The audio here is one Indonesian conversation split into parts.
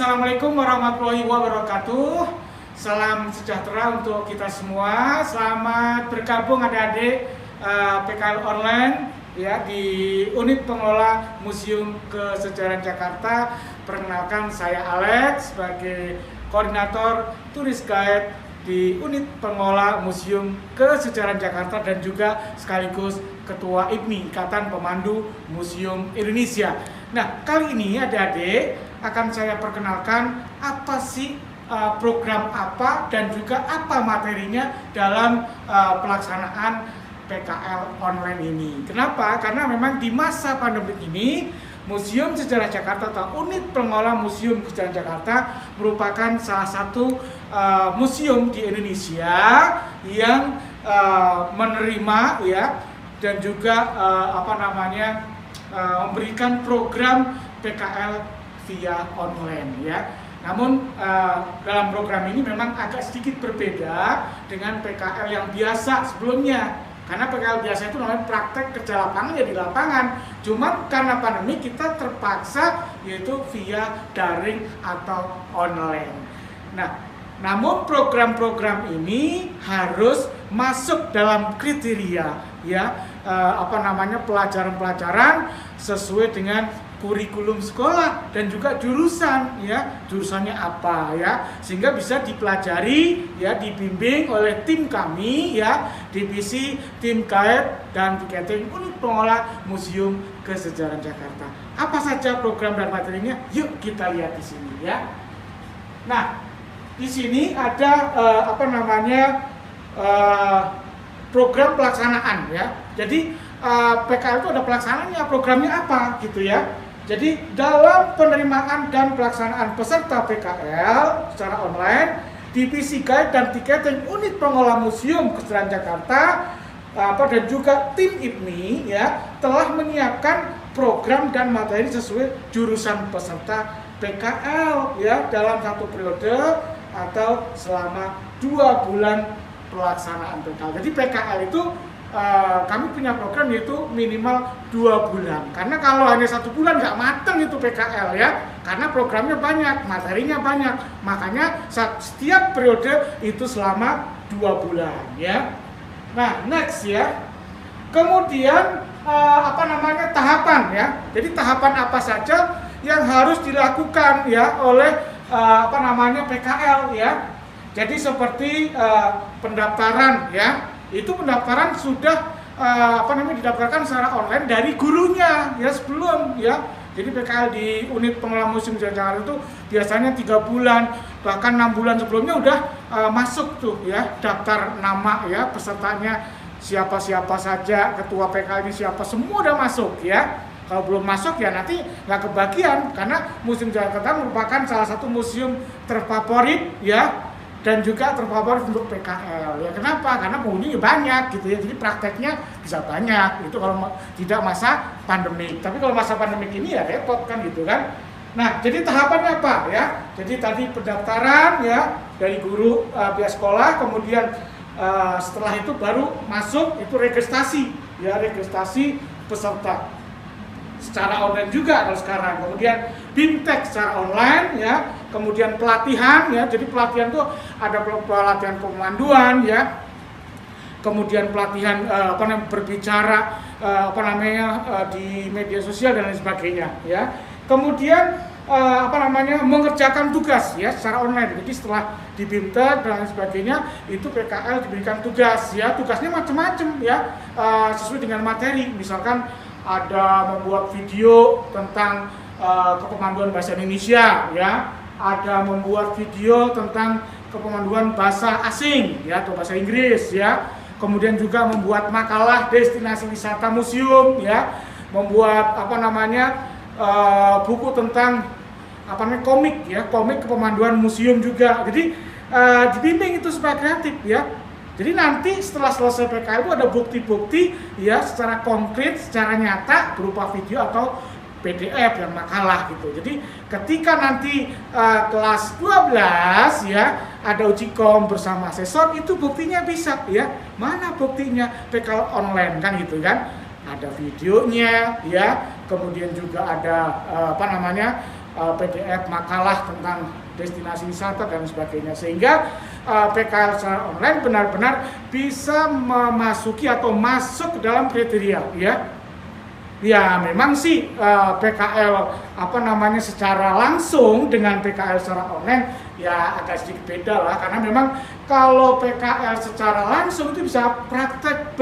Assalamualaikum warahmatullahi wabarakatuh. Salam sejahtera untuk kita semua. Selamat bergabung adik-adik PKL online ya di unit pengelola Museum Kesejaraan Jakarta. Perkenalkan, saya Alex sebagai koordinator turis guide di unit pengelola Museum Kesejaraan Jakarta dan juga sekaligus Ketua IPMI, Ikatan Pemandu Museum Indonesia. Nah, kali ini adik-adik akan saya perkenalkan apa sih program apa dan juga apa materinya dalam pelaksanaan PKL online ini. Kenapa? Karena memang di masa pandemi ini Museum Sejarah Jakarta atau unit pengelola Museum Kesejaraan Jakarta merupakan salah satu museum di Indonesia yang menerima ya dan juga memberikan program PKL via online ya. Namun dalam program ini memang agak sedikit berbeda dengan PKL yang biasa sebelumnya. Karena PKL biasa itu namanya praktek kerja lapangan ya di lapangan. Cuma karena pandemi kita terpaksa yaitu via daring atau online. Nah, namun program-program ini harus masuk dalam kriteria ya pelajaran-pelajaran sesuai dengan kurikulum sekolah dan juga jurusan ya, jurusannya apa ya, sehingga bisa dipelajari ya, dibimbing oleh tim kami ya, divisi tim guide dan tiketing unit pengelola Museum Kesejaraan Jakarta. Apa saja program dan materinya? Yuk kita lihat di sini ya. Nah, di sini ada program pelaksanaan ya. Jadi PKL itu ada pelaksanaannya, programnya apa gitu ya. Jadi dalam penerimaan dan pelaksanaan peserta PKL secara online, divisi guide dan tiketing unit pengelola Museum Kesejaraan Jakarta dan juga tim IPMI ya telah menyiapkan program dan materi sesuai jurusan peserta PKL ya dalam satu periode atau selama 2 bulan pelaksanaan PKL. Jadi PKL itu kami punya program yaitu minimal 2 bulan. Karena kalau hanya 1 bulan nggak mateng itu PKL ya. Karena programnya banyak, materinya banyak. Makanya setiap periode itu selama 2 bulan ya. Nah, next ya. Kemudian tahapan ya. Jadi tahapan apa saja yang harus dilakukan ya oleh PKL ya. Jadi seperti pendaftaran ya. Itu pendaftaran sudah didaftarkan secara online dari gurunya ya sebelum ya. Jadi PKL di unit pengelola Museum Jakarta itu biasanya 3 bulan bahkan 6 bulan sebelumnya udah masuk tuh ya daftar nama ya pesertanya siapa-siapa saja, ketua PKL ini siapa, semua udah masuk ya. Kalau belum masuk ya nanti nggak kebagian karena Museum Jakarta merupakan salah satu museum terfavorit ya dan juga terfavorit untuk PKL ya. Kenapa? Karena pengunjungnya banyak gitu ya, jadi prakteknya bisa banyak itu kalau tidak masa pandemik. Tapi kalau masa pandemik ini ya repot kan gitu kan. Nah, jadi tahapannya apa ya? Jadi tadi pendaftaran ya dari guru pihak sekolah, kemudian setelah itu baru masuk itu registrasi ya, registrasi peserta secara online juga kalau sekarang. Kemudian BIMTEK secara online ya, kemudian pelatihan ya. Jadi pelatihan itu ada pelatihan pemanduan ya. Kemudian pelatihan berbicara di media sosial dan lain sebagainya ya. Kemudian mengerjakan tugas ya secara online. Jadi setelah di BIMTEK dan lain sebagainya itu PKL diberikan tugas ya. Tugasnya macam-macam ya, sesuai dengan materi. Misalkan ada membuat video tentang kepemanduan bahasa Indonesia ya, ada membuat video tentang kepemanduan bahasa asing ya atau bahasa Inggris ya, kemudian juga membuat makalah destinasi wisata museum ya, membuat buku tentang komik ya, komik kepemanduan museum juga. Jadi dibimbing itu supaya kreatif ya. Jadi nanti setelah selesai PKL itu ada bukti-bukti ya secara konkret, secara nyata berupa video atau PDF yang makalah gitu. Jadi ketika nanti kelas 12 ya ada uji kom bersama asesor itu buktinya bisa ya. Mana buktinya? PKL online kan gitu kan. Ada videonya ya, kemudian juga ada PDF makalah tentang destinasi wisata dan sebagainya, sehingga PKL secara online benar-benar bisa memasuki atau masuk ke dalam kriteria ya memang sih PKL secara langsung dengan PKL secara online ya agak sedikit beda lah, karena memang kalau PKL secara langsung itu bisa praktek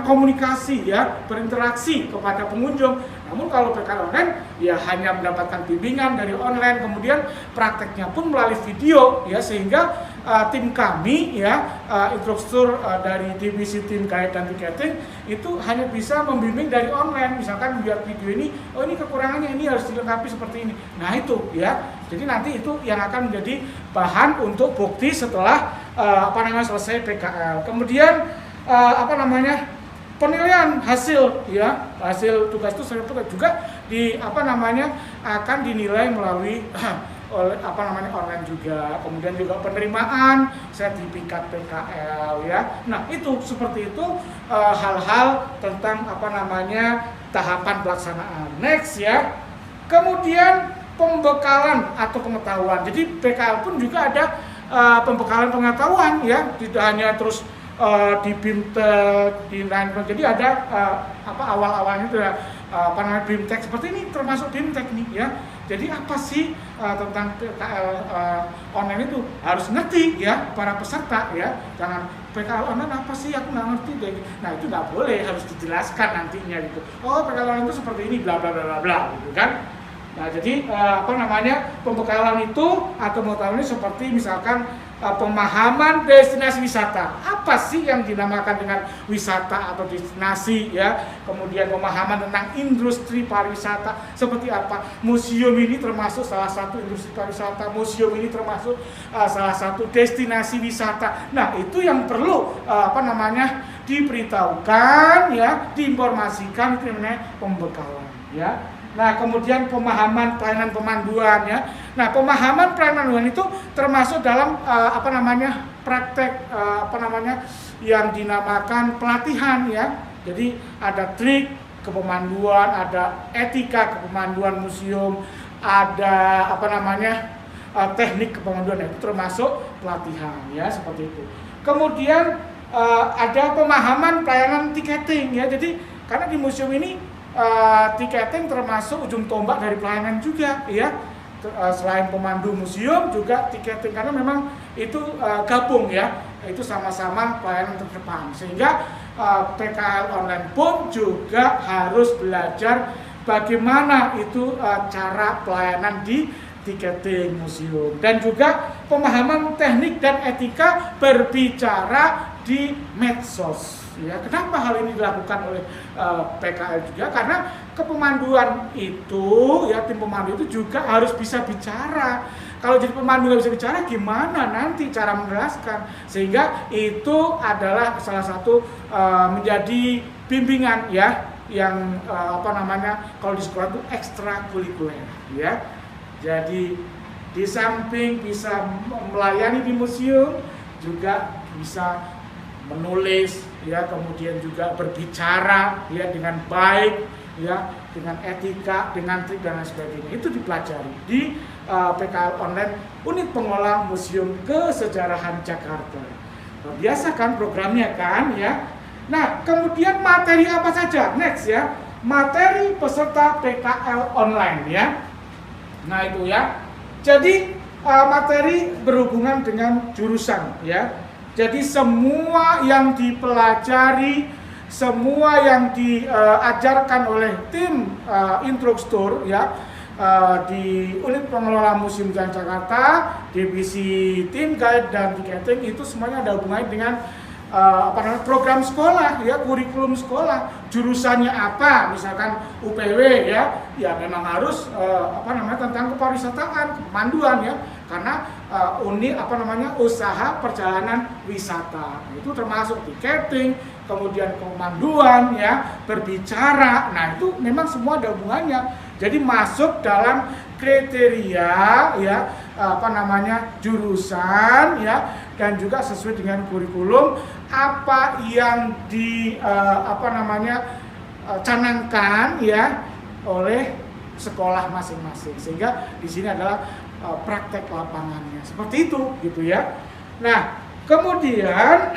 komunikasi ya, berinteraksi kepada pengunjung. Namun kalau PKL online ya hanya mendapatkan bimbingan dari online, kemudian prakteknya pun melalui video ya, sehingga tim kami ya, instruktur dari divisi tim guide dan tiketing itu hanya bisa membimbing dari online. Misalkan buat video ini, oh ini kekurangannya, ini harus dilengkapi seperti ini. Nah itu ya, jadi nanti itu yang akan menjadi bahan untuk bukti setelah selesai PKL. Kemudian penilaian hasil tugas itu juga akan dinilai melalui online juga. Kemudian juga penerimaan sertifikat PKL ya. Nah itu seperti itu hal-hal tentang tahapan pelaksanaan. Next ya. Kemudian pembekalan atau pengetahuan. Jadi PKL pun juga ada pembekalan pengetahuan ya, tidak hanya terus di BIMTEK, di lain. Jadi ada awal-awalnya itu ya BIMTEK seperti ini, termasuk BIMTEK nih ya. Jadi apa sih tentang PKL online itu harus ngerti ya para peserta ya. Jangan PKL online apa sih, aku nggak ngerti deh. Nah itu nggak boleh, harus dijelaskan nantinya gitu. Oh PKL online itu seperti ini, bla bla bla bla gitu kan. Nah jadi pembekalan itu atau pengetahuan ini seperti misalkan pemahaman destinasi wisata. Apa sih yang dinamakan dengan wisata atau destinasi ya? Kemudian pemahaman tentang industri pariwisata seperti apa? Museum ini termasuk salah satu industri pariwisata. Museum ini termasuk salah satu destinasi wisata. Nah, itu yang perlu diberitahukan ya, diinformasikan, itu namanya pembekalan ya. Nah, kemudian pemahaman pelayanan pemanduan ya. Nah, pemahaman pelayanan pemanduan itu termasuk dalam praktek yang dinamakan pelatihan ya. Jadi ada trik kepemanduan, ada etika kepemanduan museum, ada teknik kepemanduan, itu termasuk pelatihan ya, seperti itu. Kemudian ada pemahaman pelayanan tiketing ya. Jadi karena di museum ini tiketing termasuk ujung tombak dari pelayanan juga ya. Selain pemandu museum juga tiketing, karena memang itu gabung ya, itu sama-sama pelayanan terdepan, sehingga PKL online pun juga harus belajar bagaimana itu cara pelayanan di tiketing museum, dan juga pemahaman teknik dan etika berbicara di medsos. Ya, kenapa hal ini dilakukan oleh PKL juga? Karena kepemanduan itu, ya tim pemandu itu juga harus bisa bicara. Kalau jadi pemandu nggak bisa bicara, gimana nanti cara menjelaskan? Sehingga itu adalah salah satu menjadi bimbingan ya, yang kalau di sekolah itu ekstrakurikuler ya. Jadi di samping bisa melayani di museum, juga bisa menulis ya, kemudian juga berbicara ya dengan baik ya, dengan etika, dengan trik dan lain sebagainya. Itu dipelajari di PKL online Unit Pengelola Museum Kesejarahan Jakarta. Nah, biasa kan programnya kan ya. Nah, kemudian materi apa saja? Next ya, materi peserta PKL online ya. Nah itu ya. Jadi materi berhubungan dengan jurusan ya. Jadi semua yang dipelajari, semua yang diajarkan oleh tim instruktur ya di Unit Pengelola Museum Jakarta, divisi tim guide dan tiketing, itu semuanya ada hubungannya dengan program sekolah ya, kurikulum sekolah. Jurusannya apa, misalkan UPW ya, ya memang harus tentang kepariwisataan, kepemanduan ya, karena usaha perjalanan wisata. Itu termasuk tiketing, kemudian kepemanduan ya, berbicara. Nah, itu memang semua ada hubungannya. Jadi masuk dalam kriteria ya, jurusan ya, dan juga sesuai dengan kurikulum apa yang canangkan ya oleh sekolah masing-masing. Sehingga di sini adalah praktek lapangannya. Seperti itu gitu ya. Nah, kemudian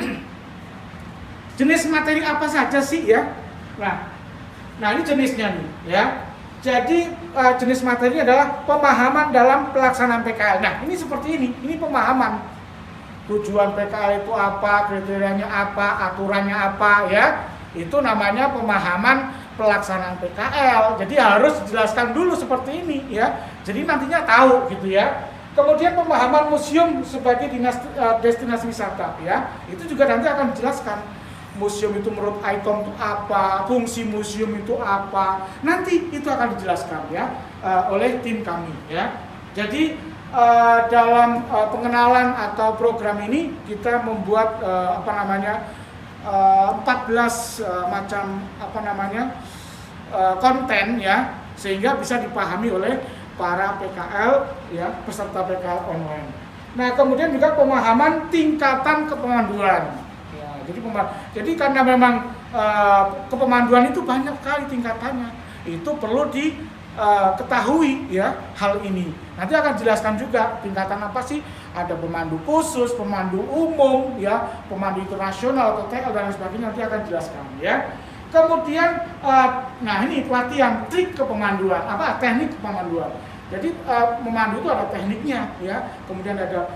jenis materi apa saja sih ya? Nah ini jenisnya nih ya. Jadi jenis materi adalah pemahaman dalam pelaksanaan PKL. Nah, ini seperti ini pemahaman. Tujuan PKL itu apa, kriterianya apa, aturannya apa ya. Itu namanya pemahaman pelaksanaan PKL. Jadi harus dijelaskan dulu seperti ini ya. Jadi nantinya tahu gitu ya. Kemudian pemahaman museum sebagai destinasi wisata ya. Itu juga nanti akan dijelaskan. Museum itu menurut ICOM itu apa, fungsi museum itu apa, nanti itu akan dijelaskan ya oleh tim kami ya. Jadi dalam pengenalan atau program ini kita membuat 14 macam konten ya, sehingga bisa dipahami oleh para PKL ya, peserta PKL online. Nah, kemudian juga pemahaman tingkatan kepemanduan. Jadi karena memang kepemanduan itu banyak sekali tingkatannya, itu perlu diketahui ya hal ini. Nanti akan jelaskan juga tingkatan apa sih? Ada pemandu khusus, pemandu umum, ya, pemandu internasional atau TL dan sebagainya, nanti akan jelaskan ya. Kemudian, nah ini pelatihan trik kepemanduan, teknik kepemanduan. Jadi memandu itu ada tekniknya ya. Kemudian ada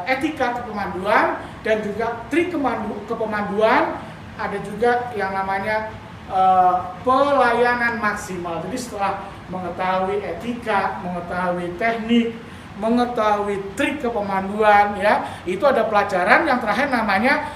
etika kepemanduan dan juga trik kepemanduan, ada juga yang namanya pelayanan maksimal. Jadi setelah mengetahui etika, mengetahui teknik, mengetahui trik kepemanduan ya, itu ada pelajaran yang terakhir namanya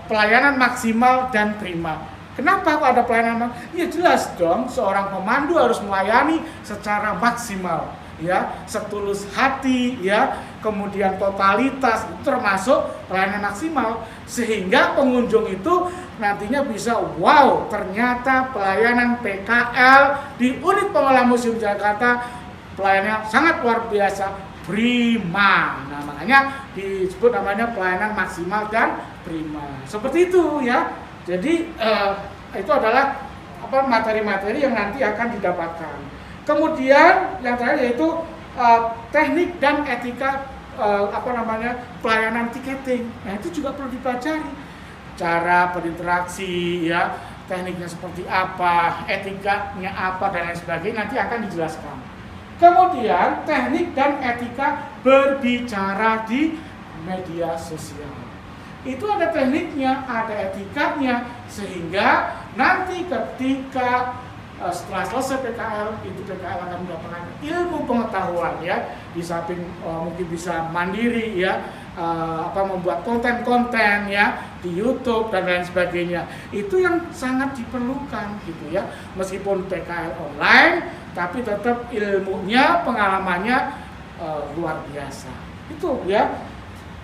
pelayanan maksimal dan prima. Kenapa kok ada pelayanan? Ya jelas dong, seorang pemandu harus melayani secara maksimal ya, setulus hati ya, kemudian totalitas, itu termasuk pelayanan maksimal, sehingga pengunjung itu nantinya bisa wow, ternyata pelayanan PKL di unit pengelola Museum Jakarta pelayanannya sangat luar biasa, prima. Nah, makanya disebut namanya pelayanan maksimal dan prima. Seperti itu ya. Jadi itu adalah materi-materi yang nanti akan didapatkan. Kemudian yang terakhir yaitu teknik dan etika pelayanan tiketing. Nah, itu juga perlu dipelajari. Cara berinteraksi ya, tekniknya seperti apa, etikanya apa dan lain sebagainya nanti akan dijelaskan. Kemudian teknik dan etika berbicara di media sosial. Itu ada tekniknya, ada etikanya, sehingga nanti ketika setelah selesai PKL, itu PKL akan mendapatkan ilmu pengetahuan ya, di samping mungkin bisa mandiri ya, membuat konten-konten ya di YouTube dan lain sebagainya. Itu yang sangat diperlukan gitu ya. Meskipun PKL online, tapi tetap ilmunya, pengalamannya luar biasa. Itu ya.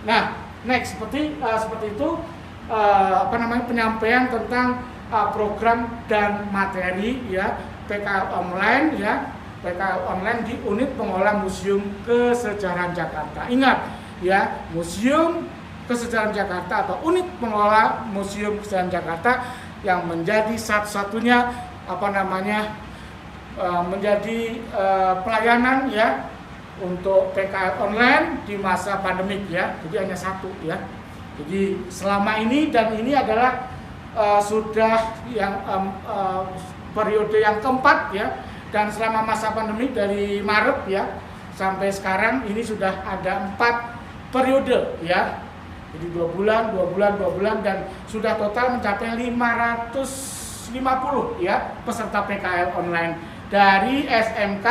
Nah, next seperti itu penyampaian tentang program dan materi ya PKL online ya, PKL online di unit pengelola Museum Kesejarahan Jakarta. Ingat ya, Museum Kesejarahan Jakarta atau unit pengelola Museum Kesejarahan Jakarta yang menjadi satu-satunya menjadi pelayanan ya untuk PKL online di masa pandemik ya. Jadi hanya satu ya. Jadi selama ini, dan ini adalah sudah yang periode yang keempat ya, dan selama masa pandemi dari Maret ya sampai sekarang ini sudah ada 4 periode ya. Jadi 2 bulan dan sudah total mencapai 550 ya peserta PKL online dari SMK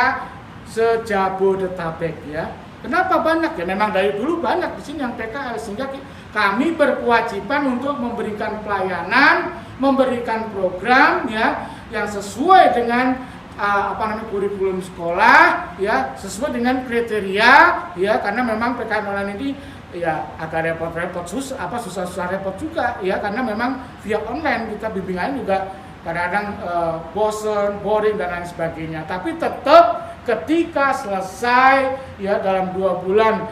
se-Jabodetabek ya. Kenapa banyak ya? Memang dari dulu banyak di sini yang PKL, sehingga kami berkewajiban untuk memberikan pelayanan, memberikan program ya yang sesuai dengan kurikulum sekolah ya, sesuai dengan kriteria ya, karena memang PKL online ini ya agak repot-repot, susah-susah repot juga ya, karena memang via online kita bimbingan juga kadang-kadang bosen, boring dan lain sebagainya. Tapi tetap ketika selesai ya dalam 2 bulan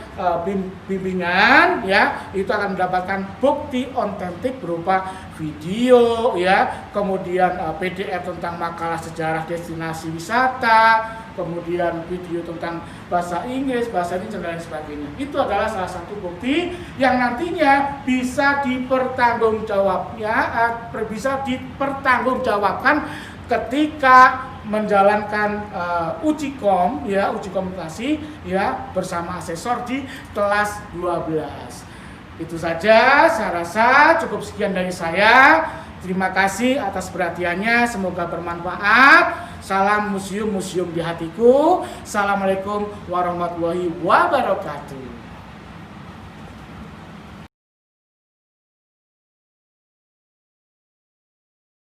bimbingan ya, itu akan mendapatkan bukti otentik berupa video ya, kemudian PDF tentang makalah sejarah destinasi wisata, kemudian video tentang bahasa Inggris, dan lain sebagainya. Itu adalah salah satu bukti yang nantinya bisa dipertanggungjawabkan ketika menjalankan uji komunikasi ya bersama asesor di kelas 12. Itu saja, saya rasa cukup sekian dari saya. Terima kasih atas perhatiannya, semoga bermanfaat. Salam museum di hatiku. Assalamualaikum warahmatullahi wabarakatuh.